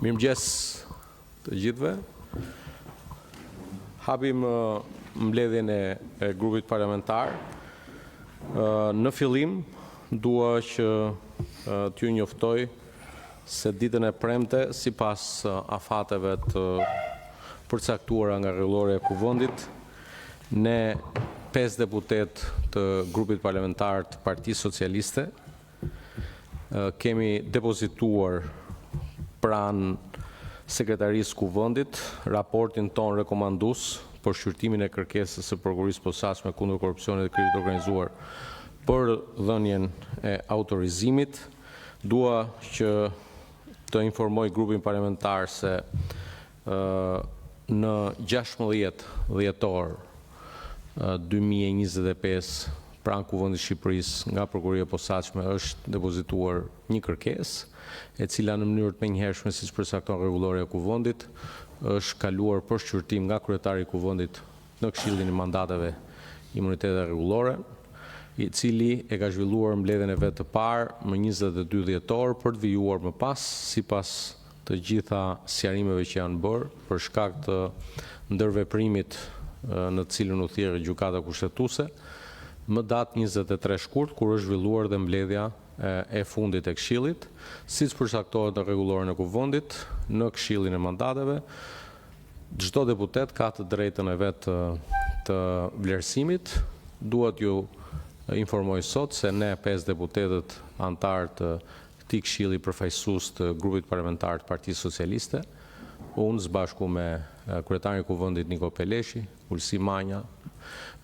Mirëmëngjes të gjithëve. Hapim mbledhjen e grupit parlamentar. Në fillim dua që t'ju njoftoj se ditën e premte, sipas afateve të përcaktuara nga rregulloria e Kuvendit, ne 5 deputet të grupit parlamentar të Partisë Socialiste kemi depozituar pranë Sekretarisë Kuvendit raportin ton rekomandues për shqyrtimin e kërkesës së prokurisë posaçme kundër korrupsionit dhe krimit të organizuar për dhënien e autorizimit. Dua që të informoj grupin parlamentar se në 16 dhjetor 2025 pranë Kuvendit të Shqipërisë nga Prokuria e Posaçme është depozituar një kërkesë, e cila në mënyrë të menjëhershme, siç përcakton rregulloria e Kuvendit, është kaluar për shqyrtim nga kryetari i Kuvendit në Këshillin e Mandateve, Imunitet dhe Rregullore, i cili e ka zhvilluar mbledhjen e vet të parë më 22 dhjetor për të vijuar më pas, sipas të gjitha sqarimeve që janë bërë për shkak të ndërveprimit në të cilën u thirrë gjykata kushtetuese, më datë 23 shkurt, kur është zhvilluar dhe mbledhja e fundit e Këshillit, siç përcaktohet në rregulloren e Kuvendit, në Këshillin e Mandateve, çdo deputet ka të drejtën e vet të vlerësimit. Dua t'ju informoj sot se ne 5 deputetët antar të këtij këshilli përfaqësues të grupit parlamentar të Partisë Socialiste, unë së bashku me kryetarin e Kuvendit Niko Peleshi, Ulsi Manja,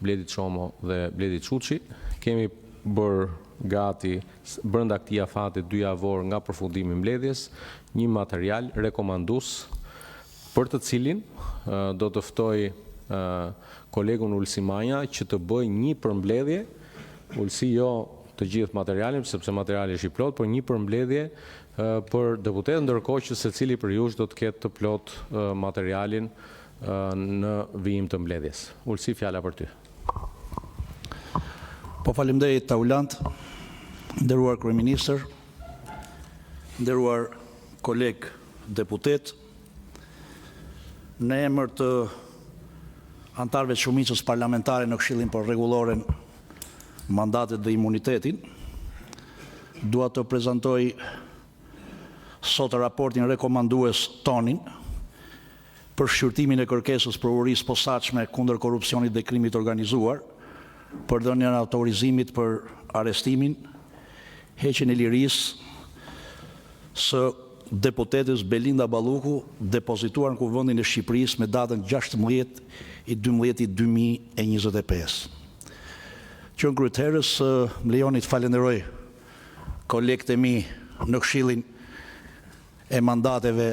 Bledi Çomo dhe Bledi Çuçi, kemi bërë gati brenda këtij afati 2 javor nga përfundimi i mbledhjes një material rekomandues për të cilin do të ftoj kolegun Ulsi Manja që të bëjë një përmbledhje. Ulsi jo të gjithë materialin, sepse materiali është i plot, por një përmbledhje për deputetë, ndërkohë që secili për ju do të ketë të plot materialin në vijim të mbledhjes. Ulsi, fjala për ty. Po faleminderit Taulant, nderuar kryeministër, nderuar koleg deputet, në emër të antarëve të shumicës parlamentare në Këshillin për Rregulloren, Mandatet dhe Imunitetin, dua të prezantoj sot raportin rekomandues tonin për shqyrtimin e kërkesës prokurisë posaçme kundër korrupsionit dhe krimit të organizuar, për dhënien e autorizimit për arrestimin, heqjen e lirisë së deputetës Belinda Balluku, depozituar në Kuvendin e Shqipërisë me datën 16/12/2025. Qënë kryetërës, më lejoni të falenderoj kolegët e mi në Këshillin e Mandateve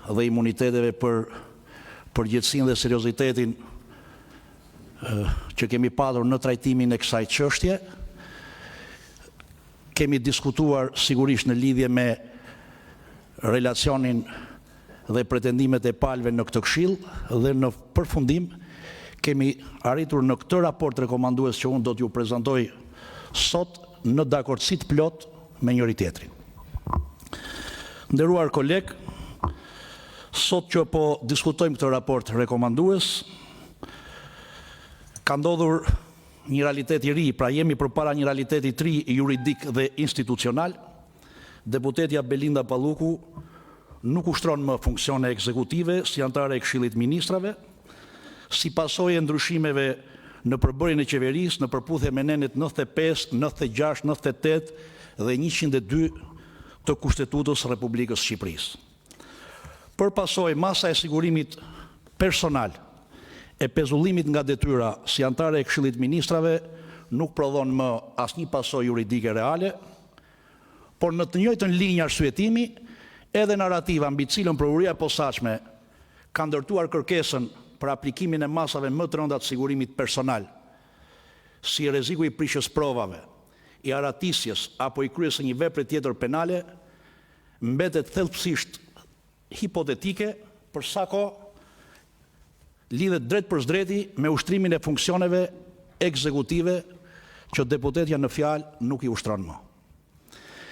dhe Imuniteteve për përgjegjësinë dhe seriozitetin që kemi padur në trajtimin e kësaj çështje. Kemi diskutuar sigurisht në lidhje me relacionin dhe pretendimet e palëve në këtë këshill dhe në përfundim kemi arritur në këtë raport rekomandues që unë do t'ju prezantoj sot në dakordsi të plot me njëri tjetrin. Nderuar koleg, sot që po diskutojmë këtë raport rekomandues, ka ndodhur një realitet i ri, pra jemi përpara një realiteti i ri juridik dhe institucional. Deputetja Belinda Balluku nuk ushtron më funksione ekzekutive si antare e Këshillit Ministrave, si pasojë e ndryshimeve në përbërjen e qeverisë në përputhje me nenet 95, 96, 98 dhe 102 të Kushtetutës së Republikës së Shqipërisë. Për pasojë, masa e sigurimit personal e pezullimit nga detyra si antare e Këshillit Ministrave nuk prodhon më asnjë pasojë juridike reale, por në të njëjtën linjë arsyetimi, edhe narrativa mbi cilën prokuria e posaçme ka ndërtuar kërkesën për aplikimin e masave më të rënda të sigurimit personal, si rreziku i prishjes provave, i aratisjes apo i kryesës së një vepre tjetër penale, mbetet thellësisht hipotetike, për sa kohë lidhet drejt për drejti me ushtrimin e funksioneve ekzekutive që deputetja në fjalë nuk i ushtron më.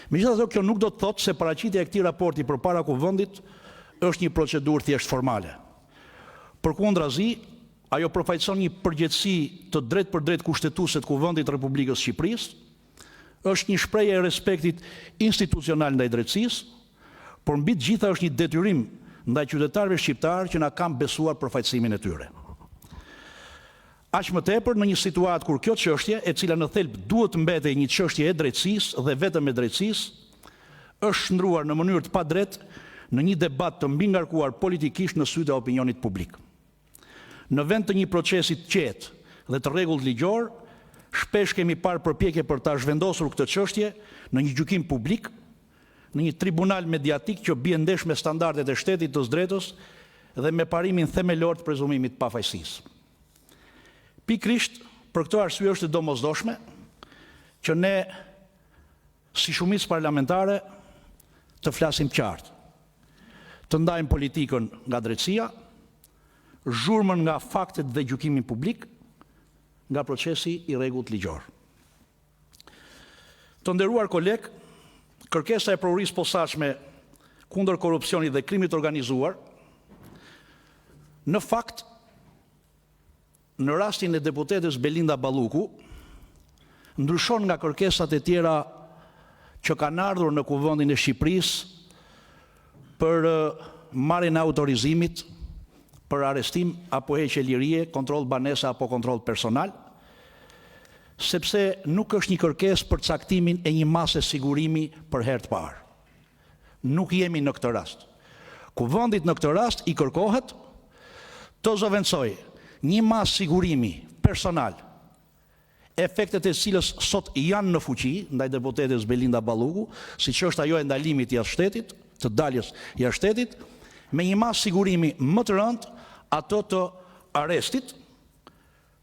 Megjithatë, kjo nuk do të thotë se paraqitja e këtij raporti përpara Kuvendit është një procedurë thjesht formale. Përkundrazi, ajo përfaqëson një përgjegjësi të drejtë për drejtë kushtetuese të Kuvendit të Republikës së Shqipërisë, është një shprehje e respektit institucional ndaj drejtësisë, por mbi të gjitha është një detyrim ndaj qytetarëve shqiptarë që na kanë besuar përfaqësimin e tyre. Aq më tepër në një situatë kur kjo çështje, e cila në thelb duhet të mbetej një çështje e drejtësisë dhe vetëm e drejtësisë, është shndruar në mënyrë të padrejtë në një debat të mbingarkuar politikisht në sytë e opinionit publik. Në vend të një procesi të qetë dhe të rregullt ligjor, shpesh kemi parë përpjekje për ta zhvendosur këtë çështje në një gjykim publik, në një tribunal mediatik që bie ndesh me standardet e shtetit të drejtës dhe me parimin themelor të prezumimit të pafajësisë. Pikrisht për këtë arsye është e domosdoshme që ne si shumicë parlamentare të flasim qartë, të ndajmë politikën nga drejtësia, zhurmën nga faktet dhe gjykimin publik, nga procesi i rregullt ligjor. Të nderuar kolegë, kërkesa e provurisë posaçme kundër korrupsionit dhe krimit organizuar, në fakt, në rastin e deputetes Belinda Balluku, ndryshon nga kërkesat e tjera që kanë ardhur në Kuvendin e Shqipërisë për marrjen e autorizimit për arrestim apo heqje lirie, kontroll banese apo kontroll personal, sepse nuk është një kërkesë për caktimin e një mase sigurimi për herë të parë. Nuk jemi në këtë rast. Kuvendit në këtë rast i kërkohet të zëvendësoj një masë sigurimi personal, efektet e cilës sot janë në fuqi ndaj deputetes Belinda Balluku, siç është ajo e ndalimit jashtë shtetit, të daljes jashtë shtetit, me një masë sigurimi më të rëndë, ato të arrestit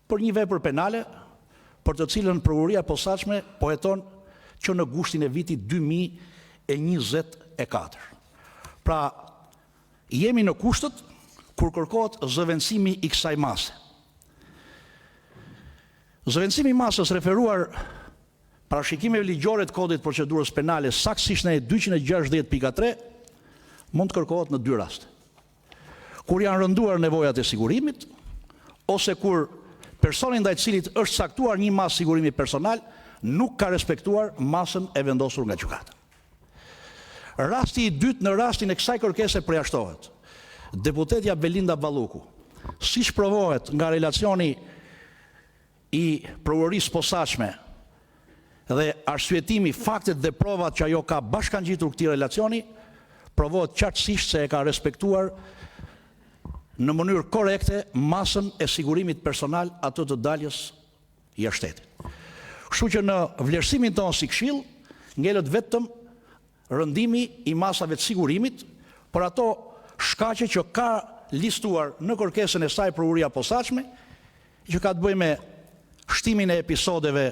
për një vepër penale, për të cilën provuria e posaçme po heton që në gushtin e vitit 2024. Pra, jemi në kushtet kur kërkohet zëvendësimi i kësaj mase. Zëvendësimi i masës referuar parashikimeve ligjore të kodit procedurës penale, saktësisht në 260.3, mund të kërkohet në dy raste. Kur janë rënduar nevojat e sigurimit, ose kur personi ndaj cilit është saktuar një masë sigurimi personal, nuk ka respektuar masën e vendosur nga gjykata. Rasti i dytë, në rastin e kësaj kërkese përjashtohet. Deputetja Belinda Balluku, siç provohet nga relacioni i provurisë posaçme dhe arsyetimi, faktet dhe provat që ajo ka bashkangjitur këtij relacioni, provohet qartësisht se e ka respektuar në mënyrë korekte masën e sigurimit personal ato të daljes jashtë shtetit. Kështu që në vlerësimin tonë si këshill ngelet vetëm rëndimi i masave të sigurimit për ato shkaqe që ka listuar në kërkesën e saj provuria posaçme, që ka të bëjë me shtimin e episodeve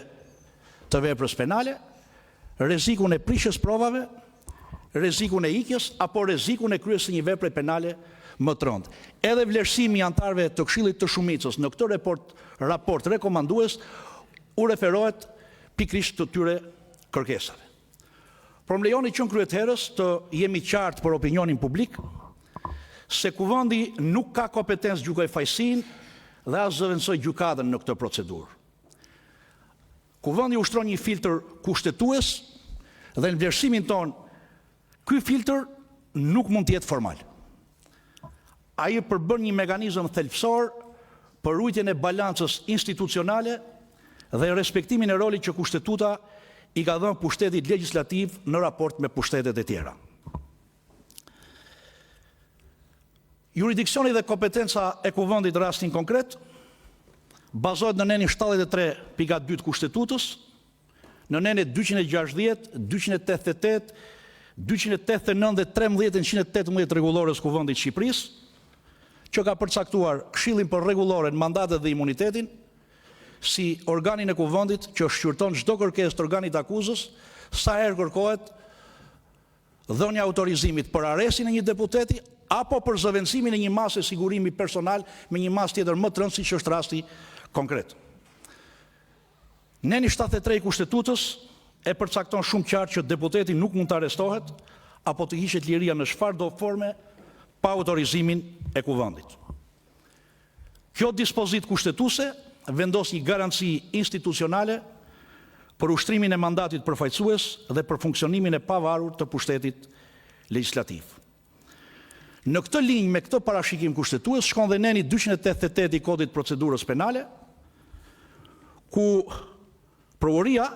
të veprës penale, rrezikun e prishjes provave, rrezikun e ikjes apo rrezikun e kryesës së një vepre penale më të rëndë. Edhe vlerësimi i anëtarëve të Këshillit të Shumicës në këtë raport rekomandues u referohet pikërisht të tyre kërkesave. Por më lejoni që në kryet herës të jemi qartë për opinionin publik se Kuvendi nuk ka kompetencë gjykoj fajësinë dhe as zëvendësoj gjykatën në këtë procedurë. Kuvendi ushtron një filtr kushtetues dhe në vlerësimin ton ky filtr nuk mund të jetë formal. Ai përbën një mekanizëm thelbësor për ruajtjen e balancës institucionale dhe respektimin e rolit që kushtetuta i ka dhënë pushtetit legjislativ në raport me pushtetet e tjera. Juridiksioni dhe kompetenca e Kuvendit rastin konkret bazohet në nenin 73.2 të Kushtetutës, në nenin 260, 288, 289 dhe 13.118 rregullores Kuvendit të Shqipërisë, që ka përcaktuar Këshillin për rregulloren, mandatet dhe imunitetin, si organin e Kuvendit që shqyrton çdo kërkesë të organit akuzës, sa herë kërkohet dhënia autorizimit për arrestin e një deputeti apo për zëvendësimin e një mase sigurimi personal me një masë tjetër më të rëndë, siç është rasti konkret. Neni 73 i Kushtetutës e përcakton shumë qartë që deputeti nuk mund të arrestohet apo të hiqet liria në çfarëdo forme pa autorizimin e kuvendit. Kjo dispozit kushtetuese vendos një garanci institucionale për ushtrimin e mandatit përfaqësues dhe për funksionimin e pavarur të pushtetit legjislativ. Në këtë linjë me këtë parashikim kushtetues shkon dhe neni 288 i Kodit Procedurës Penale, ku prokuria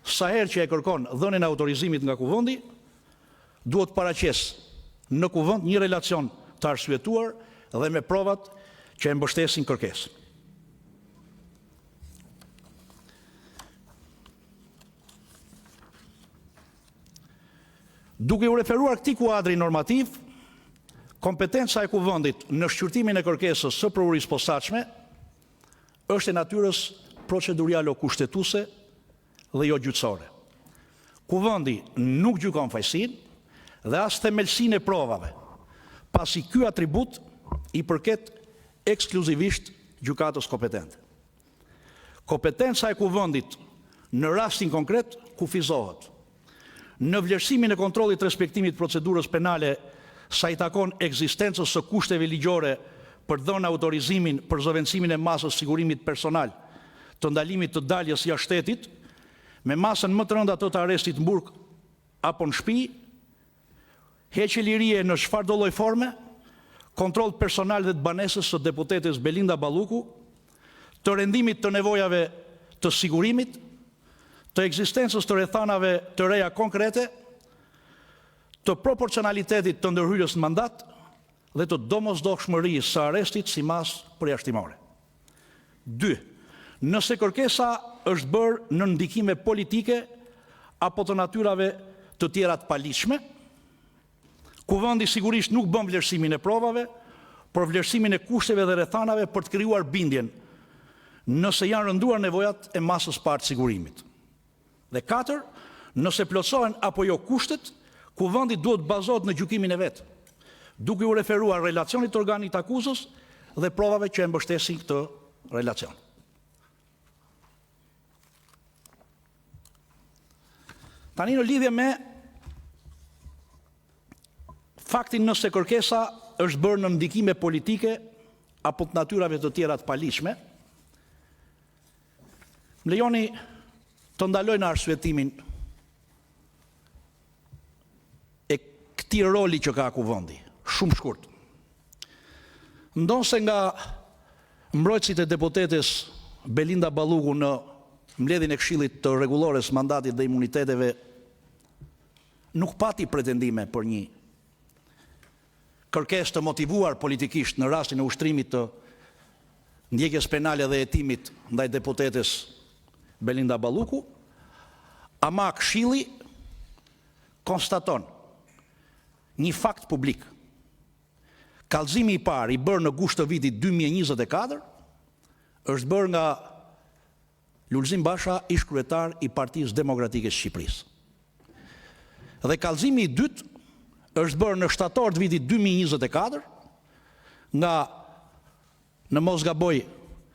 sa herë që e kërkon dhënien e autorizimit nga kuvendi, duhet paraqes në kuvend një relacion të arsyetuar dhe me provat që e mbështesin kërkesën. Duke u referuar këtij kuadri normativ, kompetenca e kuvendit në shqyrtimin e kërkesës së prokurisë posaçme është e natyrës procedurialo-kushtetuese dhe jo gjyqësore. Kuvendi nuk gjykon fajësinë dhe as themelsinë e provave, pasi ky atribut i përket ekskluzivisht gjykatës kompetente. Kompetenca e kuvendit në rastin konkret kufizohet në vlerësimin e kontrollit respektimit procedurës penale sa i takon ekzistencës së kushteve ligjore për dhënë autorizimin për zëvendësimin e masës sigurimit personal të ndalimit të daljes jashtë shtetit, me masën më të rënda të arrestit në burg apo në shtëpi, heqje lirie në çfarëdo lloj forme, kontroll personal dhe të banesës së deputetes Belinda Balluku, të rendimit të nevojave të sigurimit, të ekzistencës të rrethanave të reja konkrete, të proporcionalitetit të ndërhyrjes në mandat dhe të domosdoshmërisë së arrestit si masë përjashtimore. 2. Nëse kërkesa është bërë në ndikime politike apo të natyrave të tjera të paligjshme, kuvendi sigurisht nuk bën vlerësimin e provave, por vlerësimin e kushteve dhe rrethanave për të krijuar bindjen nëse janë rënduar nevojat e masës parë sigurimit. Dhe 4, nëse plotësohen apo jo kushtet, kuvendi duhet bazohet në gjykimin e vet, duke u referuar relacionit të organit akuzës dhe provave që e mbështesin këtë relacion. Tani në lidhje me faktin nëse kërkesa është bërë në ndikime politike apo të natyrave të tjera të paligjshme, më lejoni të ndaloj në arsyetimin e këtij roli që ka kuvendi, shumë shkurt. Ndonse nga mbrojtësit e deputetes Belinda Balluku në mbledhjen e Këshillit të Rregullores Mandatit dhe Imuniteteve nuk pati pretendime për një kërkesë të motivuar politikisht në rastin e ushtrimit të ndjekjes penale dhe hetimit ndaj deputetes Belinda Balluku, ama Këshilli konstaton një fakt publik. Kallëzimi i parë i bërë në gusht të vitit 2024 është bërë nga Lulzim Basha, ish kryetar i Partisë Demokratike të Shqipërisë. Dhe kallëzimi i dytë është bërë në shtator të vitit 2024 nga, në mos gaboj,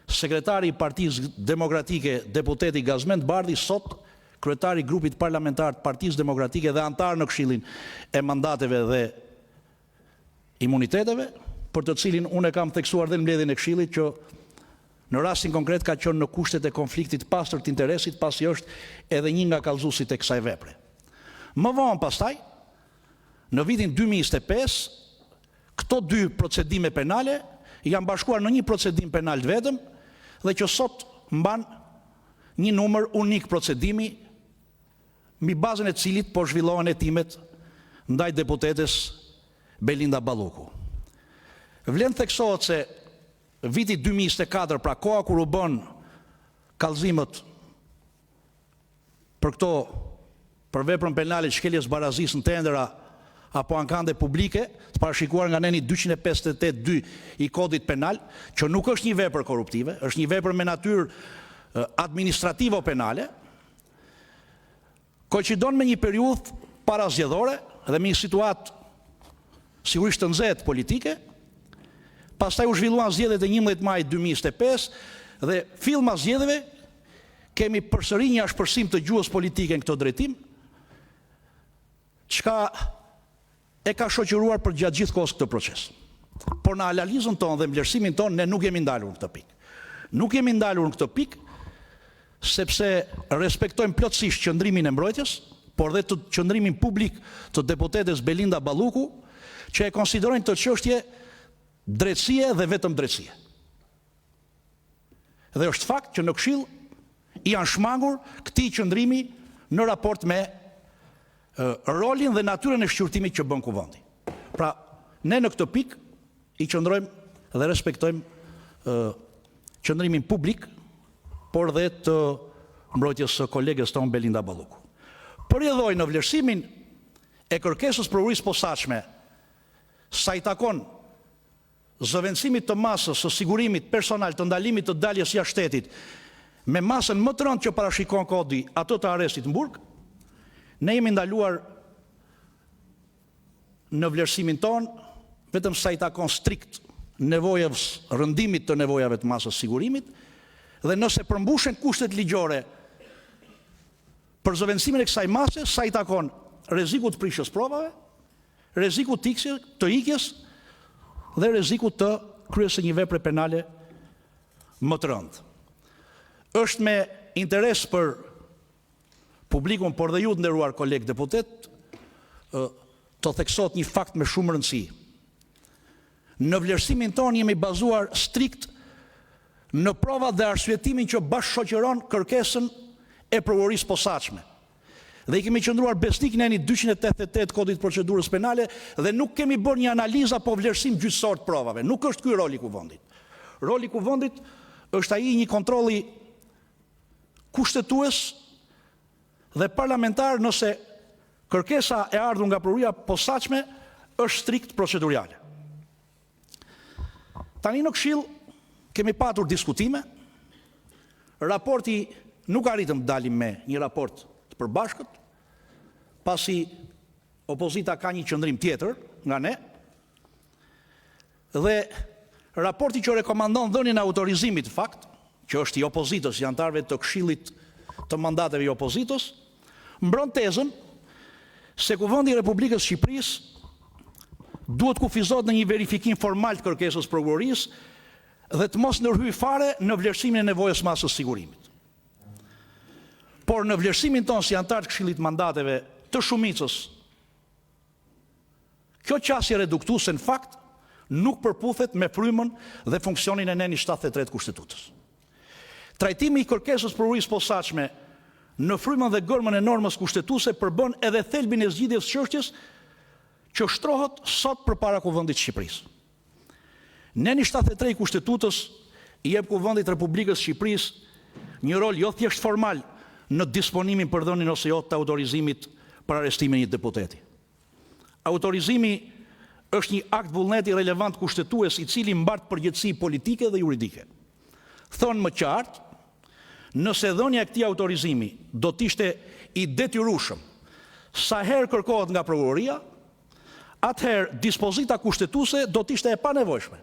sekretari i Partisë Demokratike, deputeti Gazmend Bardhi, sot kryetari i grupit parlamentar të Partisë Demokratike dhe antar në Këshillin e Mandateve dhe Imuniteteve, për të cilin unë e kam theksuar dhe në mbledhjen e Këshillit që në rastin konkret ka qenë në kushtet e konfliktit pastër të interesit, pasi është edhe një nga kallëzuesit e kësaj vepre. Më vonë pastaj, në vitin 2025, këto dy procedime penale janë bashkuar në një procedim penal të vetëm dhe që sot mban një numër unik procedimi mbi bazën e cilit po zhvillohen hetimet ndaj deputetes Belinda Balluku. Vlen theksohet se viti 2024, pra koha kur u bën kallëzimet për veprën penale shkeljes barazisë në tendera apo ankande publike, të parashikuar nga neni 258.2 i Kodit Penal, që nuk është një vepër korruptive, është një vepër me natyrë administrativo penale, koincidon me një periudhë parazgjedhore dhe me një situatë sigurisht të nxehtë politike. Pastaj u zhvilluan zgjedhjet e 11 majit 2025 dhe fillma zgjedhjeve kemi përsëri një ashpërsim të gjuhës politike në këtë drejtim, çka e ka shoqëruar për gjatë gjithë kohës këtë proces. Por në analizën tonë dhe vlerësimin tonë ne nuk jemi ndalur në këtë pikë. Nuk jemi ndalur në këtë pikë sepse respektojmë plotësisht qëndrimin e mbrojtjes, por dhe të qëndrimin publik të deputetes Belinda Balluku, që e konsiderojnë të çështje drejtësie dhe vetëm drejtësie. Dhe është fakt që në Këshill janë shmangur këtij qëndrimi në raport me rolin dhe natyrën e shqyrtimit që bën kuvendi. Pra, ne në këtë pikë i qëndrojmë dhe respektojmë qëndrimin publik, por dhe të mbrojtjes së kolegës tonë Belinda Balluku. Përjedhoj në vlerësimin e kërkesës për urinë posaçme sa i takon zëvendësimit të masës së sigurimit personal të ndalimit të daljes jashtë shtetit me masën më të rëndë që parashikon kodi ato të arrestit në burg, ne jemi ndaluar në vlerësimin tonë vetëm sa i takon strikt nevojës rëndimit të nevojave të masës sigurimit dhe nëse përmbushen kushtet ligjore për zëvendësimin e kësaj mase, sa i takon rreziku të prishjes provave, rreziku të ikjes dhe rreziku të kryesë një vepre penale më të rëndë. Është me interes për publikun, por dhe ju të nderuar kolegë deputet, të theksot një fakt me shumë rëndësi. Në vlerësimin tonë jemi bazuar strikt në provat dhe arsyetimin që bashkëshoqëron kërkesën e provurisë posaçme. Dhe i kemi qëndruar besnik në 288 kodit procedurës penale dhe nuk kemi bërë një analizë apo vlerësim gjyqësor të provave. Nuk është ky roli i kuvendit. Roli i kuvendit është ai një kontrolli kushtetues dhe parlamentar nëse kërkesa e ardhur nga provuria posaçme është strikt procedurale. Tani në Këshill kemi patur diskutime, raporti nuk arritëm të dalim me një raport të përbashkët, pasi opozita ka një qëndrim tjetër nga ne, dhe raporti që rekomandon dhënien e autorizimit fakt, që është i opozitës, i anëtarëve të Këshillit të mandateve i opozitës, mbron tezën se Kuvendi i Republikës Shqipërisë duhet kufizohet në një verifikim formal të kërkesës prokurorisë dhe të mos ndërhyj fare në vlerësimin e nevojës masës sigurimit. Por në vlerësimin tonë si antar të Këshillit mandateve të shumicës, kjo qasje reduktuese në fakt nuk përputhet me frymën dhe funksionin e neni 73 Kushtetutës. Trajtimi i kërkesës provurisë posaçme në frymën dhe gërmën e normës kushtetuese përbën edhe thelbin e zgjidhjes çështjes që shtrohet sot përpara Kuvendit të Shqipërisë. Neni 73 Kushtetutës i jep Kuvendit Republikës Shqipërisë një rol jo thjesht formal në disponimin për dhënien ose jo të autorizimit për arestimin e një deputeti. Autorizimi është një akt vullneti relevant kushtetues i cili mbart përgjegjësi politike dhe juridike. Thonë më qartë, nëse dhënia e këtij autorizimi do të ishte i detyrueshëm sa herë kërkohet nga prokuroria, atëherë dispozita kushtetuese do të ishte e panevojshme.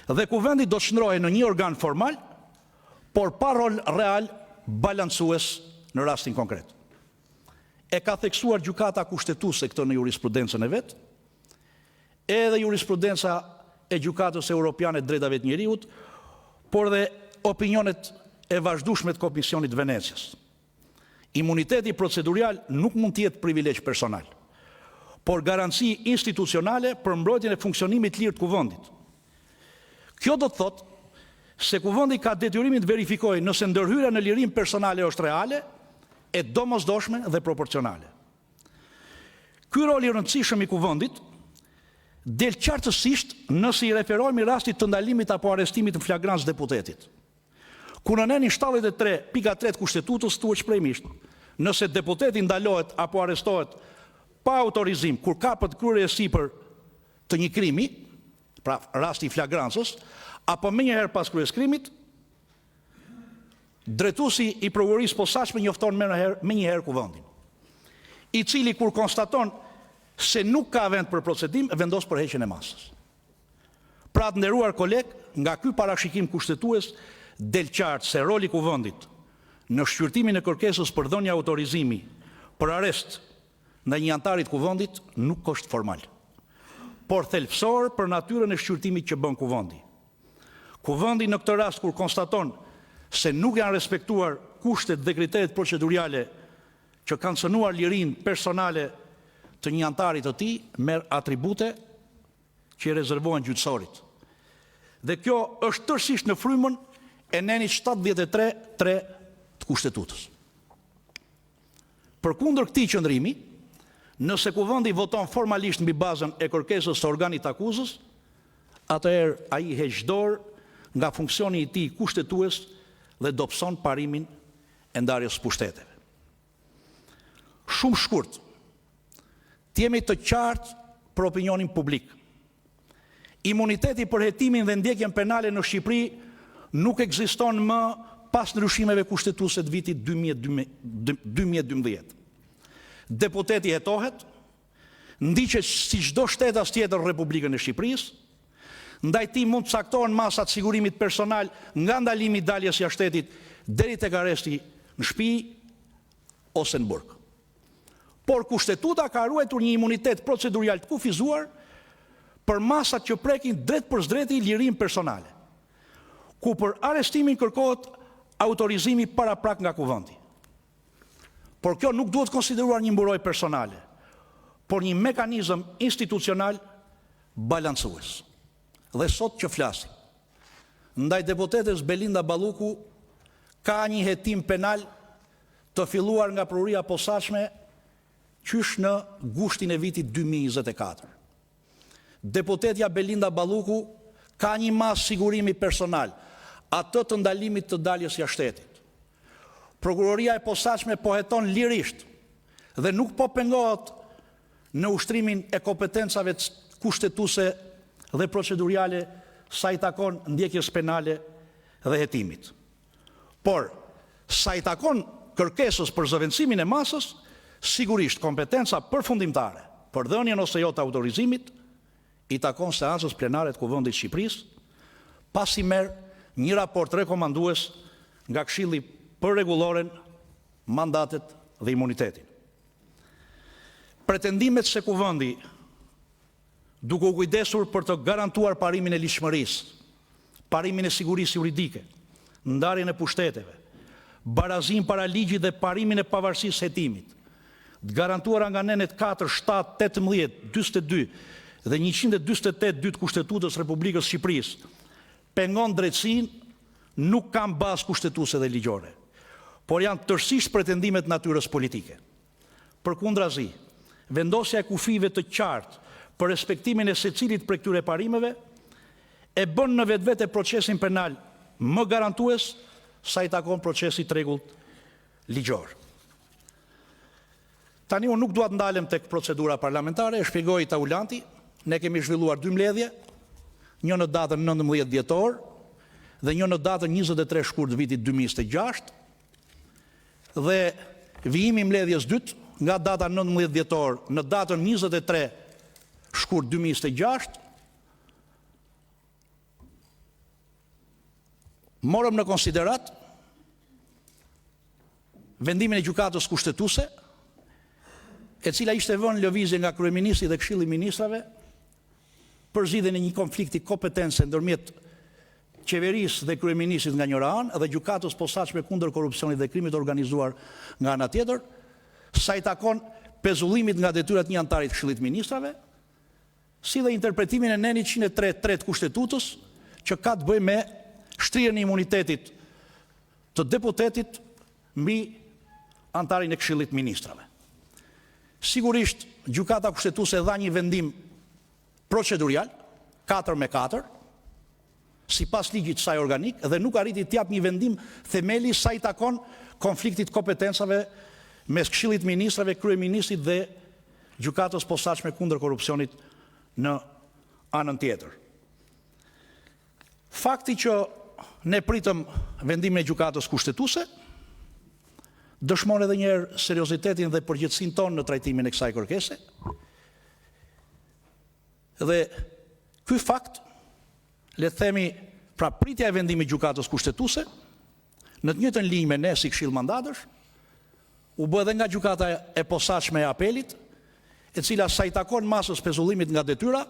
Dhe Kuvendi do të shndrohej në një organ formal, por pa rol real balancues në rastin konkret. E ka theksuar gjykata kushtetuese këtë në jurisprudencën e vet, edhe jurisprudenca e gjykatës europiane të drejtave të njerëzit, por dhe opinionet e vazhdueshme të Komisionit të Venecias. Imuniteti procedurial nuk mund të jetë privilegj personal, por garanci institucionale për mbrojtjen e funksionimit të lirë të Kuvendit. Kjo do të thotë se Kuvendi ka detyrimin të verifikojë nëse ndërhyrja në lirim personale është reale, e domosdoshme dhe proporcionale. Ky rol i rëndësishëm i Kuvendit del qartësisht nëse i referohemi rastit të ndalimit apo arrestimit në flagrancë deputetit. Ku në nenin 73.3 Kushtetutës thuhet shprehmisht, nëse deputeti ndalohet apo arrestohet pa autorizim kur kapet kryerja e sipër të një krimi, pra rasti i flagrancës, apo më njëherë pas kryes krimit, drejtuesi i prokurorisë posaçme njofton më njëherë Kuvendin, i cili kur konstaton se nuk ka vend për procedim, vendos përheqjen e masës. Pra të nderuar koleg, nga ky parashikim kushtetues del qartë se roli i Kuvendit në shqyrtimin e kërkesës për dhënje autorizimi për arrest ndaj një antarit kuvendit nuk është formal, por thelbësor për natyrën e shqyrtimit që bën kuvendi. Kuvendi në këtë rast kur konstaton se nuk janë respektuar kushtet dhe kriteret procedurale që kanë cënuar lirinë personale të një antarit të tij, merr atribute që i rezervohen gjyqësorit. Dhe kjo është tërësisht në frymën e nenit 73.3 të Kushtetutës. Përkundër këtij qëndrimi, nëse kuvendi voton formalisht mbi bazën e kërkesës së organit akuzës, atëherë ai heq dorë nga funksioni i tij kushtetues dhe dobëson parimin e ndarjes pushteteve. Shumë shkurt, t'jemi të qartë për opinionin publik. Imuniteti për hetimin dhe ndjekjen penale në Shqipëri nuk ekziston më pas ndryshimeve kushtetuese të vitit 2012. Deputeti hetohet, ndiqet si çdo shtetas tjetër në Republikën e Shqipërisë, ndaj tij mund të caktohen masat sigurimit personal nga ndalimi i daljes jashtë shtetit deri tek arresti në shtëpi ose në burg. Por kushtetuta ka ruajtur një imunitet procedurial të kufizuar për masat që prekin drejt për drejti lirinë personale, ku për arrestimin kërkohet autorizimi paraprak nga kuvendi. Por kjo nuk duhet konsideruar një mburojtje personale, por një mekanizëm institucional balancues. Dhe sot që flasim, ndaj deputetes Belinda Balluku ka një hetim penal të filluar nga prokuria e posaçme qysh në gushtin e vitit 2024. Deputetja Belinda Balluku ka një mas sigurimi personal, atë të ndalimit të daljes jashtë shtetit. Prokuroria e posaçme po heton lirisht dhe nuk po pengohet në ushtrimin e kompetencave kushtetuese dhe proceduriale sa i takon ndjekjes penale dhe hetimit. Por, sa i takon kërkesës për zëvendësimin e masës, sigurisht kompetenca përfundimtare për dhënien ose jo të autorizimit i takon seancës plenare të Kuvendit të Shqipërisë, pasi merr një raport rekomandues nga Këshilli për rregulloren, mandatet dhe imunitetin. Pretendimet se Kuvendi, duke u kujdesur për të garantuar parimin e ligjshmërisë, parimin e sigurisë juridike, ndarjen e pushteteve, barazim para ligjit dhe parimin e pavarësisë hetimit, të garantuara nga nenet 4, 7, 18, 42 dhe 148 të Kushtetutës Republikës Shqipërisë, pengon drejtësinë, nuk kanë bazë kushtetuese dhe ligjore, por janë tërësisht pretendimet natyrës politike. Përkundrazi, vendosja e kufive të qartë për respektimin e secilit prej këtyre parimeve e bën në vetvete procesin penal më garantues sa i takon procesit rregullt ligjor. Tani unë nuk dua të ndalem tek procedura parlamentare, e shpjegoi Taulanti, ne kemi zhvilluar 2 mbledhje, një në datën 19 dhjetor dhe një në datën 23 shkurt vitit 2026, dhe vijimi i mbledhjes dytë nga data 19 dhjetor në datën 23 shkurt 2026, morëm në konsiderat vendimin e gjykatës kushtetuese, e cila ishte vënë lëvizje nga kryeministri dhe Këshilli i Ministrave për zgjidhjen e një konflikti kompetence ndërmjet qeverisë dhe kryeministrit nga njëra anë dhe gjykatës posaçme kundër korrupsionit dhe krimit të organizuar nga ana tjetër, sa i takon pezullimit nga detyrat një antarit të Këshillit të Ministrave, si dhe interpretimin e nenit 103.3 të Kushtetutës, që ka të bëjë me shtrirjen e imunitetit të deputetit mbi antarin e Këshillit të Ministrave. Sigurisht, gjykata kushtetuese dha një vendim procedurial, 4-4, sipas ligjit saj organik, dhe nuk arriti të jap një vendim themeli sa i takon konfliktit kompetencave mes Këshillit të Ministrave, kryeministrit dhe gjykatës posaçme kundër korrupsionit në anën tjetër. Fakti që ne pritëm vendimin e gjykatës kushtetuese dëshmon edhe një herë seriozitetin dhe përgjegjësinë tonë në trajtimin e kësaj kërkese. Dhe ky fakt, le të themi, pra pritja e vendimit gjykatës kushtetuese, në të njëjtën linjë me ne si Këshill mandatësh, u bë edhe nga gjykata e posaçme e apelit, e cila sa i takon masës pezullimit nga detyra,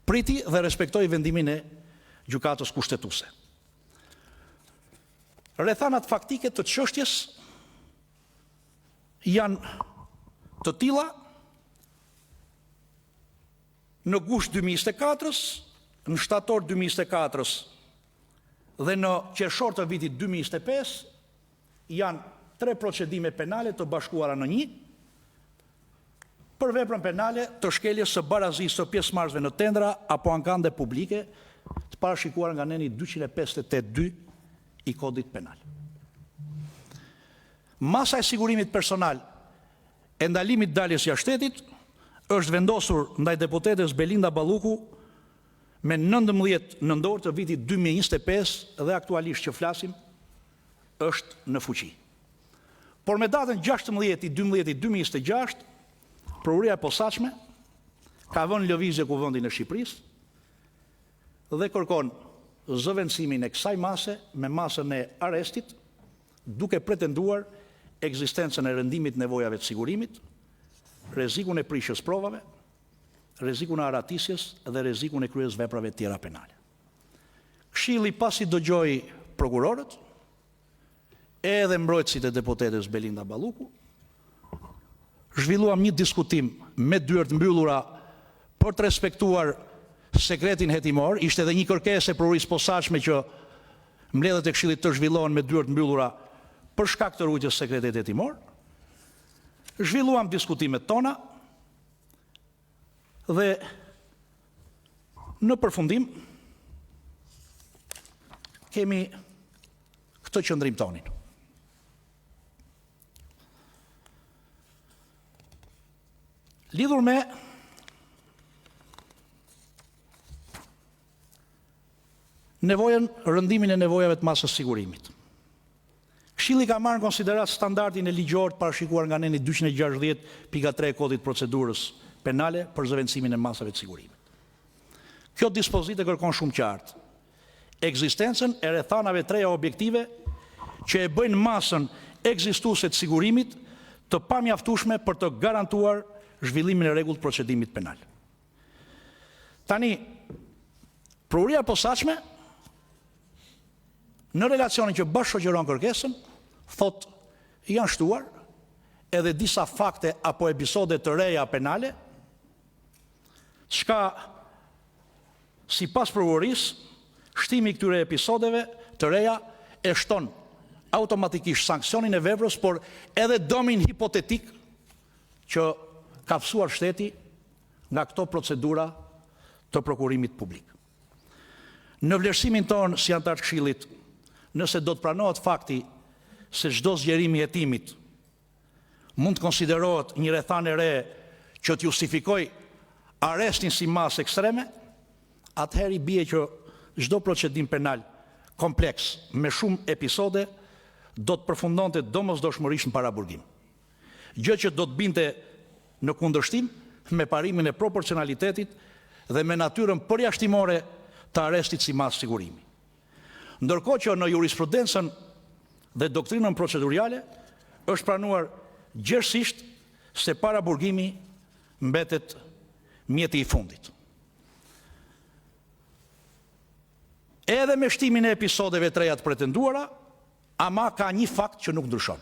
priti dhe respektoi vendimin e gjykatës kushtetuese. Rrethanat faktike të çështjes janë të tilla: në gusht 2024-s, në shtator 2024-s dhe në qershor të vitit 2025 janë 3 procedime penale të bashkuara në një për veprën penale të shkeljes së barazisë së pjesëmarrësve në tendra apo ankande publike, të parashikuar nga neni 258.2 i kodit penal. Masa e sigurimit personal e ndalimit daljes jashtë shtetit është vendosur ndaj deputetes Belinda Balluku me 19 nëntor të vitit 2025 dhe aktualisht që flasim është në fuqi. Por me datën 16/12/2026, Prokuria e Posaçme ka vënë lëvizje kuvendin e Shqipërisë dhe kërkon zëvendësimin e kësaj mase me masën e arrestit, duke pretenduar ekzistencën e rendimit nevojave të sigurimit, rrezikun e prishjes provave, rrezikun e aratisjes dhe rrezikun e kryes veprave tjera penale. Këshilli pasi dëgjoi prokurorët, edhe mbrojtësit e deputetes Belinda Balluku, zhvilluam një diskutim me dyert mbyllura për të respektuar sekretin hetimor. Ishte edhe një kërkesë e prokurisë posaçme që mbledhjet e Këshillit të zhvillohen me dyert mbyllura për shkak të ruajtjes së sekretit hetimor. Zhvilluam diskutimet tona dhe në përfundim kemi këtë qëndrim tonin. Lidhur me rëndimin e nevojave të masës sigurimit. Këshilli ka marrë në konsiderat standardin e ligjor të parashikuar nga neni 260.3 kodit procedurës penale për zëvendësimin e masave të sigurimit. Kjo dispozitë kërkon shumë qartë ekzistencën e rrethanave të reja objektive që e bëjnë masën ekzistuese të sigurimit të pamjaftueshme për të garantuar zhvillimin e rregullt procedimit penal. Tani, Prokuria e Posaçme në relacionin që bashkëshoqëron kërkesën, thot janë shtuar edhe disa fakte apo episode të reja penale, çka sipas prokurorisë, shtimi i këtyre episodeve të reja e shton automatikisht sanksionin e veprës, por edhe dëmin hipotetik që ka fsuar shteti nga këto procedura të prokurimit publik. Në vlerësimin tonë si antar të Këshillit, nëse do të pranohet fakti se çdo zgjerim i hetimit mund të konsiderohet një rrethanë e re që të justifikoj arrestin si masë ekstreme, atëherë i bie që çdo procedim penal kompleks me shumë episode do të përfundonte domosdoshmërisht në paraburgim. Gjë që do të binte në kundërshtim me parimin e proporcionalitetit dhe me natyrën përjashtimore të arrestit si masë sigurimi. Ndërkohë që në jurisprudencën dhe doktrinën proceduriale është pranuar gjerësisht se paraburgimi mbetet mjeti i fundit. Edhe me shtimin e episodeve të reja të pretenduara, ama ka një fakt që nuk ndryshon.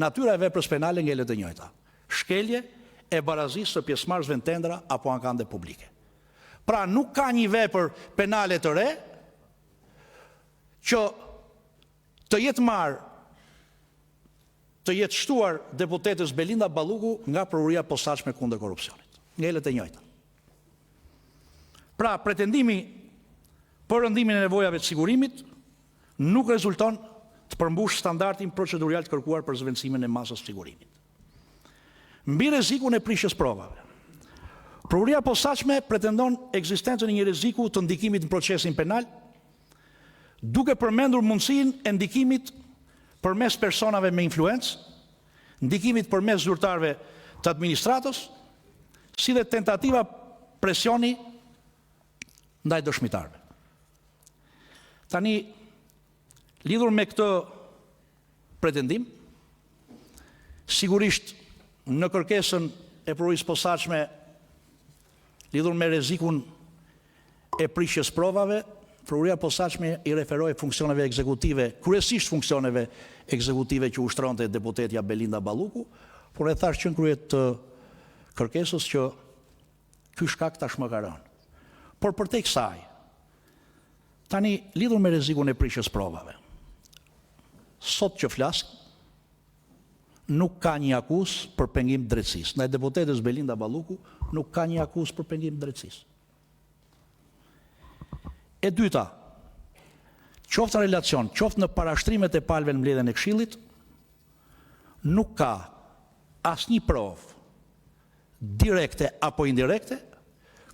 Natyra e veprës penale ngelet e njëjta: shkelje e barazisë së pjesëmarrësve në tendra apo ankande publike. Pra nuk ka një vepër penale të re që të jetë marrë, të jetë shtuar deputetes Belinda Balluku nga Prokuria e Posaçme kundër korrupsionit. Ngelet e njëjta. Pra pretendimi për rëndimin e nevojave të sigurimit nuk rezulton të përmbush standardin procedurial të kërkuar për zëvendësimin e masës së sigurimit. Mbi rrezikun e prishjes provave, Prokuria e Posaçme pretendon ekzistencën e një rreziku të ndikimit në procesin penal, duke përmendur mundësinë e ndikimit përmes personave me influencë, ndikimit përmes zyrtarëve të administratës, si dhe tentativa presioni ndaj dëshmitarëve. Tani, lidhur me këtë pretendim, sigurisht në kërkesën e provurisë posaçme lidhur me rrezikun e prishjes provave, provuria posaçme i referoi funksioneve ekzekutive, kryesisht funksioneve ekzekutive që ushtronte deputetja Belinda Balluku, por e thash që në krye të kërkesës që ky shkak tashmë ka rënë. Por përtej kësaj, tani lidhur me rrezikun e prishjes provave, sot që flas, nuk ka një akuzë për pengim drejtësisë. Ndaj deputetës Belinda Balluku nuk ka një akuzë për pengim drejtësisë. E dyta, qoftë në relacion, qoftë në parashtrimet e palëve në mbledhjen e Këshillit, nuk ka asnjë provë direkte apo indirekte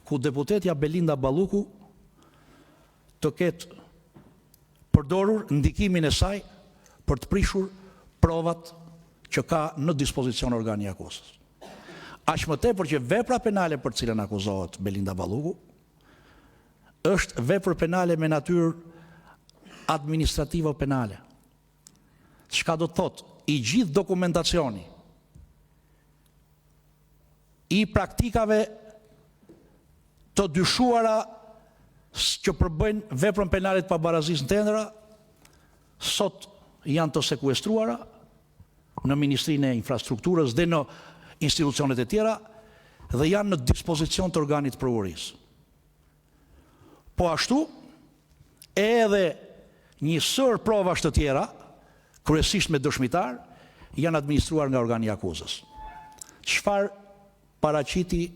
ku deputetja Belinda Balluku të ketë përdorur ndikimin e saj për të prishur provat që ka në dispozicion organi i akuzës. Aq më tepër që vepra penale për të cilën akuzohet Belinda Balluku është vepër penale me natyrë administrative penale. Çka do të thotë, i gjithë dokumentacioni i praktikave të dyshuara që përbëjnë veprën penale të pabarazisë në tendra, sot janë të sekuestruara në Ministrinë e Infrastrukturës dhe në institucionet e tjera dhe janë në dispozicion të organit të provurisë. Po ashtu, edhe një sër provash të tjera, kryesisht me dëshmitar, janë administruar nga organi i akuzës. Çfarë paraqiti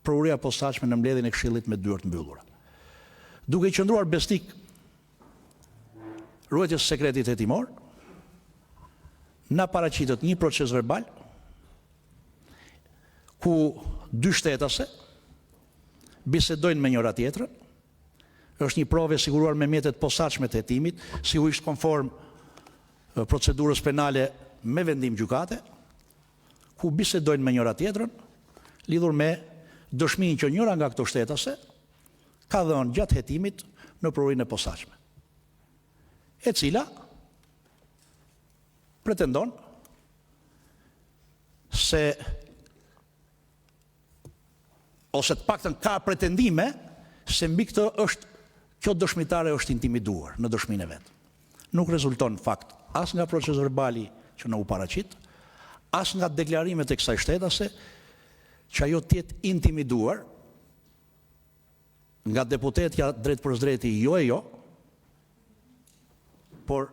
provuria posaçme në mbledhjen e Këshillit me dyert mbyllura? Duke qëndruar besnik ruajtjes së sekretit hetimor, na paraqitet një proces verbal ku dy shtetase bisedojnë me njëra tjetrën. Është një provë e siguruar me mjetet posaçme të hetimit, sigurisht konform procedurës penale me vendim gjykate, ku bisedojnë me njëra tjetrën, lidhur me dëshminë që njëra nga këto shtetase ka dhënë gjatë hetimit në provurinë e posaçme, e cila pretendon se, ose të paktën ka pretendime se mbi këtë kjo dëshmitare është intimiduar në dëshminë e vet. Nuk rezulton në fakt as nga proces verbali që na u paraqit, as nga deklarimet e kësaj shtetase që ajo të jetë intimiduar nga deputetja drejt për drejti jo e jo, por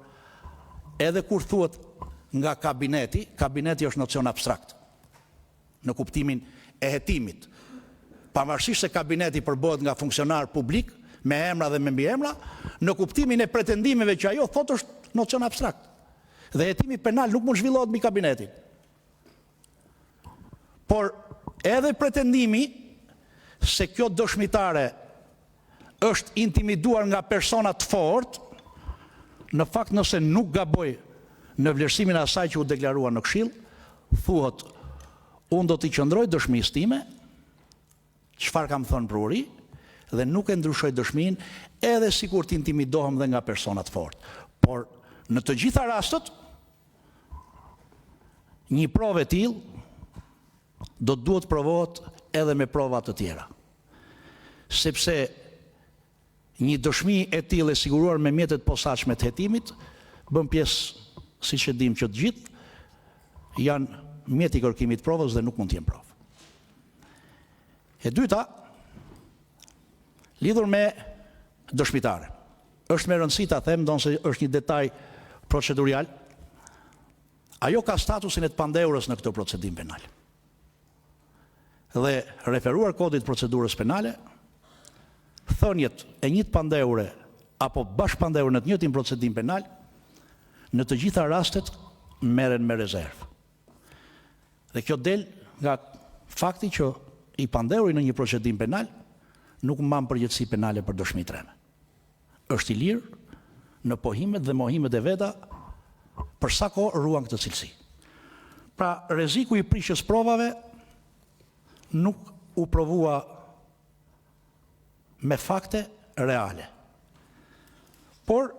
edhe kur thuhet nga kabineti, kabineti është nocion abstrakt në kuptimin e hetimit. Pavarësisht se kabineti përbohet nga funksionar publik me emra dhe me mbiemra, në kuptimin e pretendimeve që ajo thotë është nocion abstrakt. Dhe hetimi penal nuk mund zhvillohet mbi kabinetin. Por edhe pretendimi se kjo dëshmitare është intimiduar nga persona të fortë, në fakt nëse nuk gaboj në vlerësimin e asaj që u deklarua në Këshill, thuhet unë do t'i qëndroj dëshmisë time, çfarë kam thënë provuri, dhe nuk e ndryshoj dëshminë, edhe sikur të intimidohem dhe nga persona të fortë. Por në të gjitha rastet, një provë e tillë do të duhet provohet edhe me prova të tjera. Sepse një dëshmi e tillë e siguruar me mjetet posaçme të hetimit bën pjesë, siç e dim që të gjithë, janë mjet i kërkimit provës dhe nuk mund të jenë provë. E dyta, lidhur me dëshmitare. Është me rëndësi ta them, ndonse është një detaj procedurial, ajo ka statusin e të pandeurës në këtë procedim penal. Dhe referuar kodit procedurës penale, thënjet e një të pandeure apo bashkëpandeure në të njëjtin procedim penal, në të gjitha rastet merren me rezervë. Dhe kjo del nga fakti që i pandeuri në një procedim penal nuk mban përgjegjësi penale për dëshmi treme. Është i lirë në pohimet dhe mohimet e veta për sa kohë ruan këtë cilësi. Pra, rreziku i prishjes provave nuk u provua me fakte reale. Por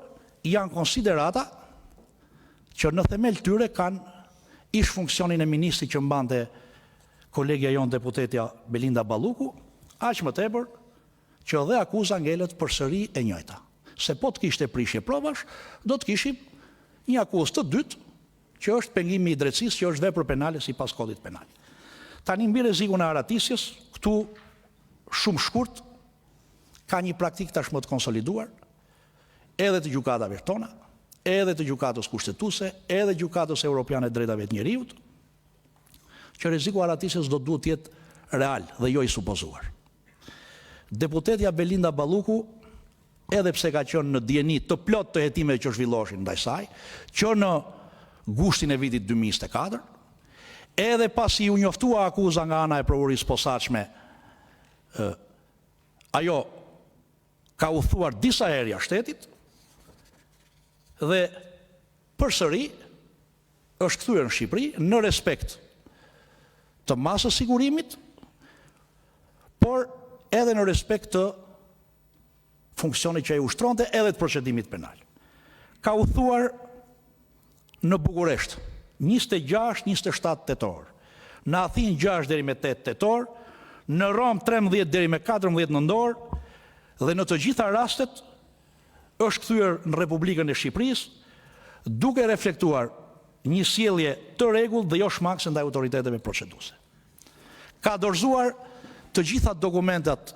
janë konsiderata që në themel tyre kanë ish funksionin e ministrit që mbante kolegja jonë deputetja Belinda Balluku, aq më tepër që dhe akuza ngelet përsëri e njëjta. Se po të kishte prishje provash, do të kishim një akuzë të dytë, që është pengimi i drejtësisë, që është vepër penale sipas kodit penal. Tani mbi rrezikun e aratisjes, këtu shumë shkurt ka një praktikë tashmë të konsoliduar, edhe të gjykatave tona, edhe të gjykatës kushtetuese, edhe gjykatës europiane të drejtave të njeriut, që rreziku i aratisjes do duhet të jetë real dhe jo i supozuar. Deputetja Belinda Balluku, edhe pse ka qenë në dieni të plot të hetimeve që zhvilloshin ndaj saj, që në gushtin e vitit 2024, edhe pasi u njoftua akuza nga ana e prokurisë posaçme, ajo ka u thuar disa herë jashtë shtetit dhe përsëri është kthyer në Shqipëri në respekt të masës sigurimit, por edhe në respekt të funksionit që ai ushtronte edhe të procedimit penal. Ka u thuar në Bukuresht 26-27 tetor, në Athinë 6 deri me 8 tetor, në Rom 13 deri me 14 nëntor, dhe në të gjitha rastet është kthyer në Republikën e Shqipërisë duke reflektuar një sjellje të rregullt dhe jo shmakse ndaj autoriteteve proceduese. Ka dorëzuar të gjitha dokumentat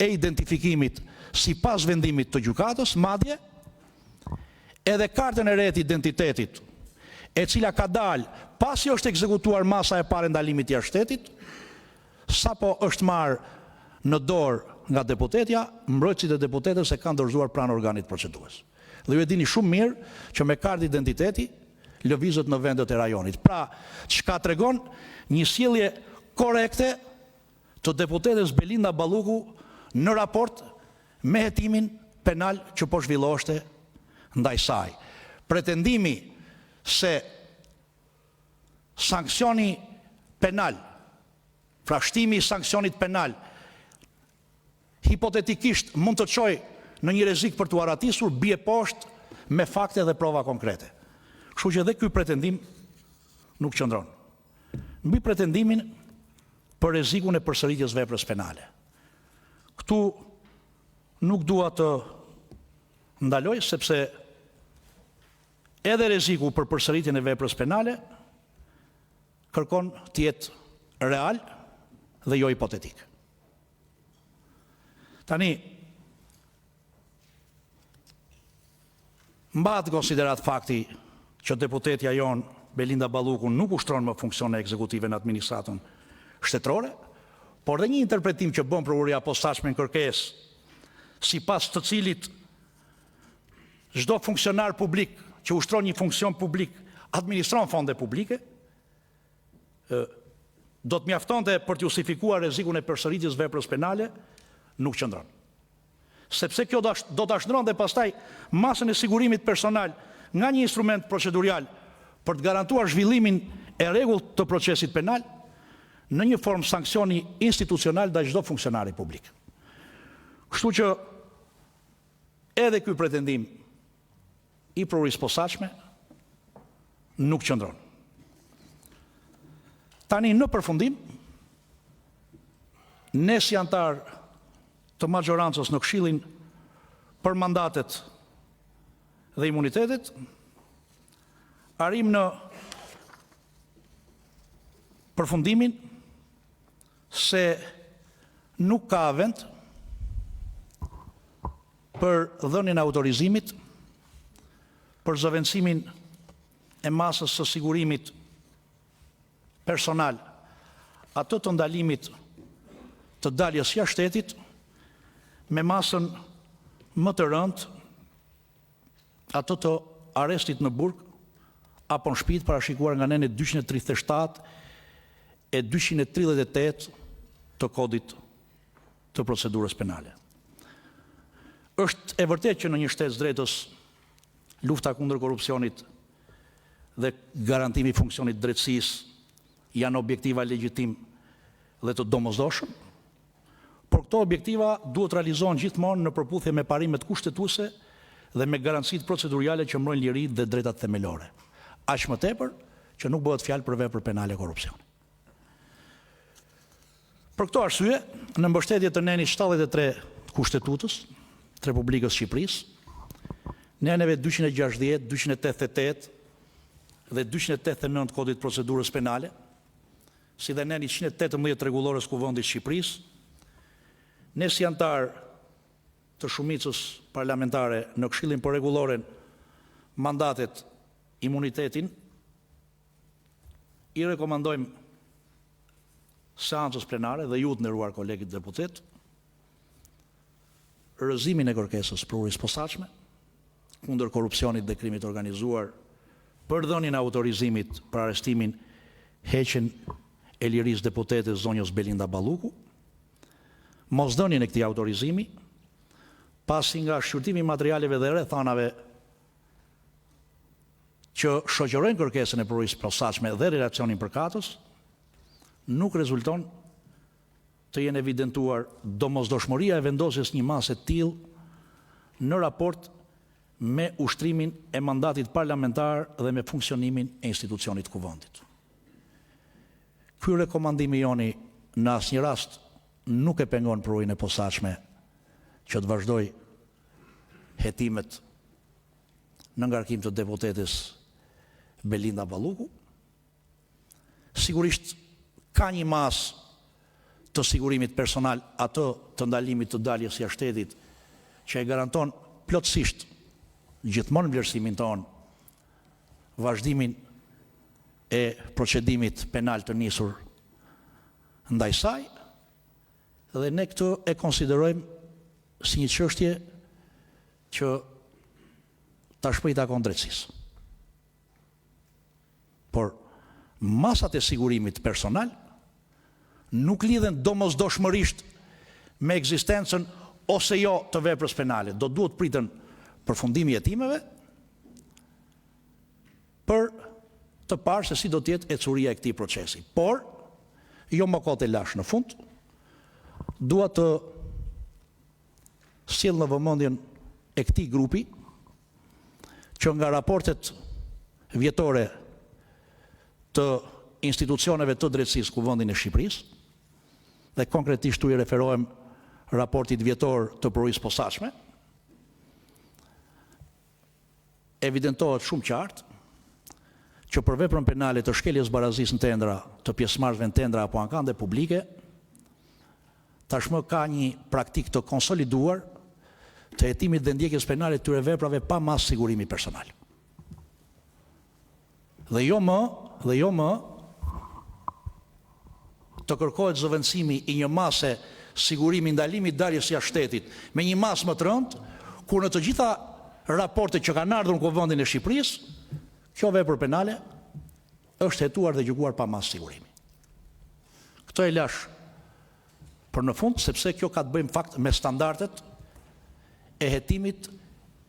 e identifikimit sipas vendimit të gjykatës, madje edhe kartën e re të identitetit, e cila ka dalë pasi është ekzekutuar masa e parë e ndalimit jashtë shtetit, sapo është marrë në dorë nga deputetja, mbrojtësit e deputetës e kanë dorëzuar pranë organit procedues. Dhe ju e dini shumë mirë që me kartë identiteti lëvizet në vendet e rajonit. Pra, çka tregon një sjellje korekte të deputetës Belinda Balluku në raport me hetimin penal që po zhvilloheshte ndaj saj. Pretendimi se sanksioni penal, pra shtimi i sanksionit penal, hipotetikisht mund të çojë në një rrezik për t'u aratisur, bie poshtë me fakte dhe prova konkrete. Kështu që edhe ky pretendim nuk qëndron. Mbi pretendimin për rrezikun e përsëritjes veprës penale. Këtu nuk dua të ndaloj, sepse edhe rreziku për përsëritjen e veprës penale kërkon të jetë real dhe jo hipotetik. Tani, mbahet konsiderat fakti që deputetja jon Belinda Balluku nuk ushtron më funksione ekzekutive në administratën shtetërore, por dhe një interpretim që bën prokuria posaçme në kërkesë, sipas të cilit çdo funksionar publik që ushtron një funksion publik administron fonde publike, do të mjaftonte për të justifikuar rrezikun e përsëritjes veprës penale, nuk qëndron. Sepse kjo do ta shndronte pastaj masën e sigurimit personal nga një instrument procedurial për të garantuar zhvillimin e rregullt të procesit penal në një formë sanksioni institucional ndaj çdo funksionari publik. Kështu që edhe ky pretendim i prokurisë posaçme nuk qëndron. Tani në përfundim, ne si antar të majorancës në Këshillin për mandatet dhe imunitetet, arrim në përfundimin se nuk ka vend për dhënien e autorizimit për zëvendësimin e masës së sigurimit personal, atë të ndalimit të daljes jashtë shtetit, me masën më të rëndë, atë të arrestit në burg apo në shtëpi, parashikuar nga nenet 237 e 238 të kodit të procedurës penale. Është e vërtetë që në një shtet drejtës lufta kundër korrupsionit dhe garantimi i funksionit të drejtësisë janë objektiva legjitim dhe të domosdoshëm, por këto objektiva duhet realizohen gjithmonë në përputhje me parimet kushtetuese dhe me garancitë proceduriale që mbrojnë liritë dhe drejtat themelore. Aq më tepër që nuk bëhet fjalë për vepër penale korrupsioni. Për këto arsye, në mbështetje të nenit 73 Kushtetutës të Republikës Shqipërisë, neneve 260, 288 dhe 289 Kodit Procedurës Penale, si dhe neni 118 Rregullores Kuvendit Shqipërisë, ne si antar të shumicës parlamentare në Këshillin për Rregulloren, mandatet, imunitetin, i rekomandojmë seancës plenare dhe ju të nderuar kolegit deputet, rrëzimin e kërkesës për ujë posaçme kundër korrupsionit dhe krimit organizuar, për dhënien e autorizimit për arrestimin, heqjen e lirisë deputetes zonjës Belinda Balluku, mosdhënien e këtij autorizimi, pasi nga shqyrtimi i materialeve dhe rrethanave që shoqërojnë kërkesën e përvojës posaçme dhe relacionin përkatës, nuk rezulton të jenë evidentuar domosdoshmëria e vendosjes një mase të tillë në raport me ushtrimin e mandatit parlamentar dhe me funksionimin e institucionit kuvendit. Ky rekomandimi joni në asnjë rast nuk e pengon përvojën e posaçme që të vazhdoj hetimet në ngarkim të deputetes Belinda Balluku. Sigurisht ka një masë të sigurimit personal, ato të ndalimit të daljes jashtë shtetit, që e garanton plotësisht gjithmonë vlerësimin tonë vazhdimin e procedimit penal të nisur ndaj saj, dhe ne këtë e konsiderojmë si një çështje që tashmë i takon drejtësisë. Por masat e sigurimit personal nuk lidhen domosdoshmërisht me ekzistencën ose jo të veprës penale. Do duhet pritën përfundimi i hetimeve për të parë se si do të jetë ecuria e këtij procesi. Por jo më kote lash në fund, dua të sjell në vëmendjen e këtij grupi që nga raportet vjetore të institucioneve të drejtësisë Kuvendit e Shqipërisë, dhe konkretisht tu i referohem raportit vjetor të përvojës posaçme, evidentohet shumë qartë që për veprën penale të shkeljes barazisë në tendra të pjesëmarrësve në tendra apo ankande publike, tashmë ka një praktikë të konsoliduar të hetimit dhe ndjekjes penale të këtyre veprave pa mas sigurimi personal. Dhe jo më të kërkohet zëvendësimi i një mase sigurimi ndalimit daljes jashtë shtetit me një masë më të rëndë, kur në të gjitha raportet që kanë ardhur në Kuvendin e Shqipërisë, kjo vepër penale është hetuar dhe gjykuar pa mas sigurimi. Këtë e lash për në fund, sepse kjo ka të bëjmë fakt me standardet e hetimit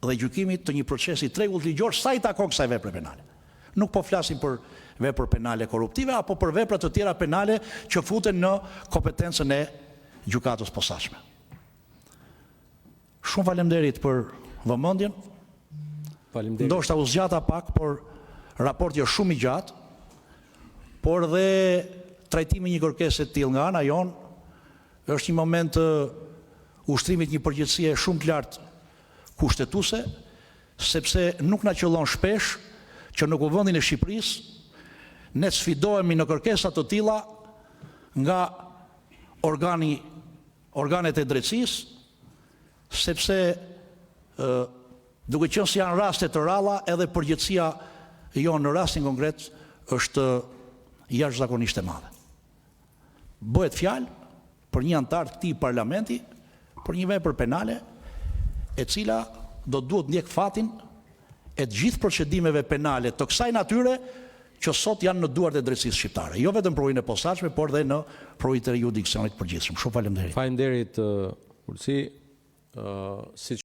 dhe gjykimit të një procesi tregullt ligjor sa i takon kësaj vepre penale. Nuk po flasim për vepër penale korruptive apo për vepra të tjera penale që futen në kompetencën e gjykatës posaçme. Shumë faleminderit për vëmendjen. Faleminderit. Ndoshta u zgjata pak, por raporti është shumë i gjatë, por dhe trajtimi një kërkese të tillë nga ana jon është një moment të ushtrimit një përgjegjësie shumë të lartë kushtetuese, sepse nuk na qëllon shpesh që në Kuvendin e Shqipërisë ne sfidohemi në kërkesa të tilla nga organet e drejtësisë, sepse duke qenë se janë raste të ralla, edhe përgjegjësia jonë në rastin konkret është jashtëzakonisht e madhe. Bëhet fjalë për një antar të këtij parlamenti për një vepër penale e cila do duhet ndjek fatin e të gjithë procedimeve penale të kësaj natyre që sot janë në duart e drejtësisë shqiptare. Jo vetëm përvojën e posaçme, por dhe në përvojën e jurisdiksionit përgjithshëm. Shumë faleminderit. Faleminderit, Ulsi, siç